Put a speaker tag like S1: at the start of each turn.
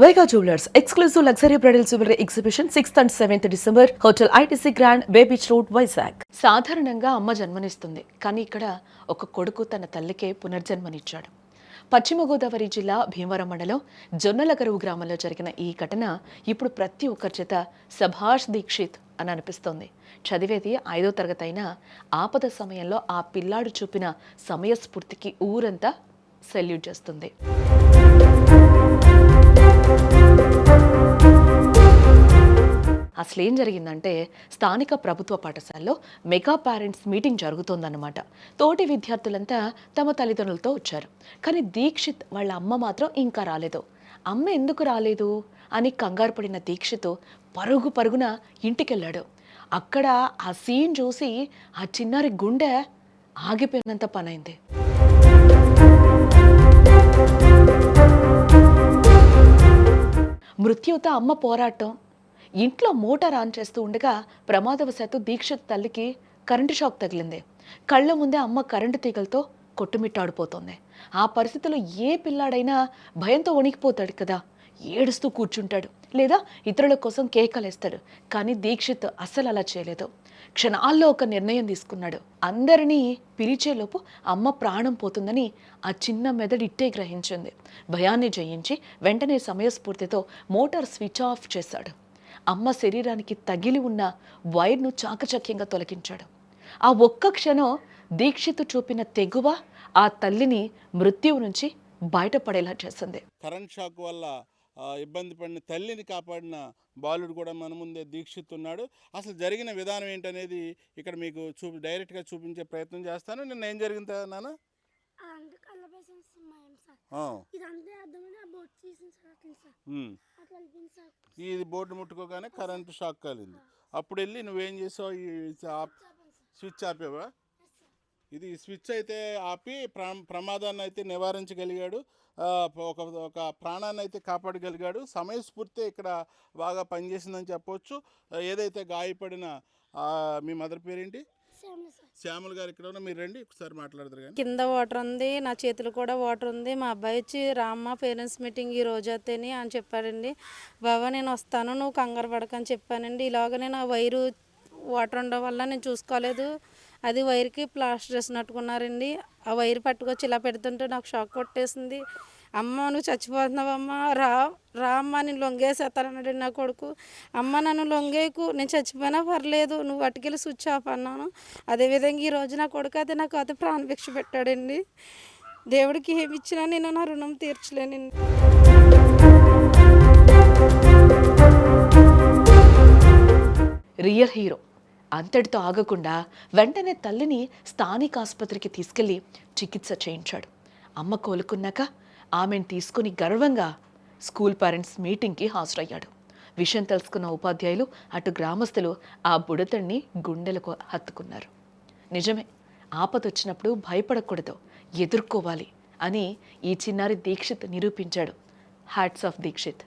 S1: Vega Jewelers exclusive luxury bridal jewelry exhibition 6th and 7th December Hotel ITC Grand Bay Beach Road Vizag. సాధారణంగా అమ్మ జన్మనిస్తుంది, కానీ ఇక్కడ ఒక కొడుకు తన తల్లికే పునర్జన్మనిచ్చాడు. పశ్చిమ గోదావరి జిల్లా భీమవరం మండలం జొన్నలగరువు గ్రామంలో జరిగిన ఈ ఘటన ఇప్పుడు ప్రతి ఒక్కరి చేత సభాష్ దీక్షిత్ అని అనిపిస్తోంది. చదివేది 5వ తరగతి అయినా ఆపద సమయంలో ఆ పిల్లాడు చూపిన సమయస్ఫూర్తికి ఊరంతా సెల్యూట్ చేస్తుంది. అసలు ఏం జరిగిందంటే, స్థానిక ప్రభుత్వ పాఠశాలలో మెగా పేరెంట్స్ మీటింగ్ జరుగుతోందన్నమాట. తోటి విద్యార్థులంతా తమ తల్లిదండ్రులతో వచ్చారు, కానీ దీక్షిత్ వాళ్ళ అమ్మ మాత్రం ఇంకా రాలేదు. అమ్మ ఎందుకు రాలేదు అని కంగారు పడిన దీక్షిత్ పరుగు పరుగున ఇంటికెళ్ళాడు. అక్కడ ఆ సీన్ చూసి ఆ చిన్నారి గుండె ఆగిపోయినంత పనైంది. మృత్యుతో అమ్మ పోరాటం. ఇంట్లో మోటార్ ఆన్ చేస్తూ ఉండగా ప్రమాదవశాత్తు దీక్షిత్ తల్లికి కరెంటు షాక్ తగిలింది. కళ్ళ ముందే అమ్మ కరెంటు తీగలతో కొట్టుమిట్టాడిపోతుంది. ఆ పరిస్థితిలో ఏ పిల్లాడైనా భయంతో వణికిపోతాడు కదా, ఏడుస్తూ కూర్చుంటాడు లేదా ఇతరుల కోసం కేకలేస్తాడు. కానీ దీక్షిత్ అస్సలు అలా చేయలేదు. క్షణాల్లో ఒక నిర్ణయం తీసుకున్నాడు. అందరినీ పిలిచేలోపు అమ్మ ప్రాణం పోతుందని ఆ చిన్న మెదడు ఇట్టే గ్రహించింది. భయాన్ని జయించి వెంటనే సమయస్ఫూర్తితో మోటార్ స్విచ్ ఆఫ్ చేశాడు. అమ్మ శరీరానికి తగిలి ఉన్న వైర్ను చాకచక్యంగా తొలగించాడు. ఆ ఒక్క క్షణం దీక్షిత్ చూపిన తెగువ ఆ తల్లిని మృత్యువు నుంచి బయటపడేలా చేసింది.
S2: కరెంట్ షాక్ వల్ల ఇబ్బంది పడిన తల్లిని కాపాడిన బాలుడు కూడా మన ముందే దీక్షిత్ ఉన్నాడు. అసలు జరిగిన విధానం ఏంటనేది ఇక్కడ మీకు డైరెక్ట్గా చూపించే ప్రయత్నం చేస్తాను. నిన్న ఏం జరిగింది నాన్న? ఇది బోర్డు ముట్టుకోగానే కరెంటు షాక్ కాలింది. అప్పుడు వెళ్ళి నువ్వేం చేసావు? ఈ స్విచ్ ఆపేవా? ఇది స్విచ్ అయితే ఆపి ప్రమాదాన్ని అయితే నివారించగలిగాడు. ఒక ప్రాణాన్ని అయితే కాపాడగలిగాడు. సమయస్ఫూర్తి ఇక్కడ బాగా పనిచేసిందని చెప్పవచ్చు. ఏదైతే గాయపడిన మీ మదర్ పేరేంటి? శ్యామల గారు ఇక్కడ మీరు రండి, ఒకసారి మాట్లాడతారు. కానీ
S3: కింద వాటర్ ఉంది, నా చేతులు కూడా వాటర్ ఉంది. మా అబ్బాయి వచ్చి రామ్మ పేరెంట్స్ మీటింగ్ ఈ రోజు అయితేని అని చెప్పాడండి. బాబా నేను వస్తాను, నువ్వు కంగారు పడకని చెప్పానండి. ఇలాగ నేను ఆ వైరు వాటర్ ఉండడం వల్ల నేను చూసుకోలేదు. అది వైర్కి ప్లాస్టర్ వేసినట్టుకున్నారండి. ఆ వైర్ పట్టుకొచ్చి ఇలా పెడుతుంటే నాకు షాక్ కొట్టేసింది. అమ్మ నువ్వు చచ్చిపోతున్నావమ్మ, రా అమ్మ నేను లొంగేసేస్తానన్నాడు నా కొడుకు. అమ్మ నన్ను లొంగేకు, నేను చచ్చిపోయినా పర్లేదు, నువ్వు అటుకెళ్ళి స్విచ్ ఆఫ్ అన్నాను. అదేవిధంగా ఈరోజు నా కొడుకు అయితే నాకు అయితే ప్రాణభిక్ష పెట్టాడండి. దేవుడికి ఏమి ఇచ్చినా నేను నా రుణం తీర్చలేనండి.
S1: రియల్ హీరో అంతటితో ఆగకుండా వెంటనే తల్లిని స్థానిక ఆసుపత్రికి తీసుకెళ్లి చికిత్స చేయించాడు. అమ్మ కోలుకున్నాక ఆమెను తీసుకుని గర్వంగా స్కూల్ పేరెంట్స్ మీటింగ్కి హాజరయ్యాడు. విషయం తెలుసుకున్న ఉపాధ్యాయులు అటు గ్రామస్తులు ఆ బుడతడిని గుండెలకు హత్తుకున్నారు. నిజమే, ఆపదొచ్చినప్పుడు భయపడకూడదు, ఎదుర్కోవాలి అని ఈ చిన్నారి దీక్షిత్ నిరూపించాడు. Hats off Dixit.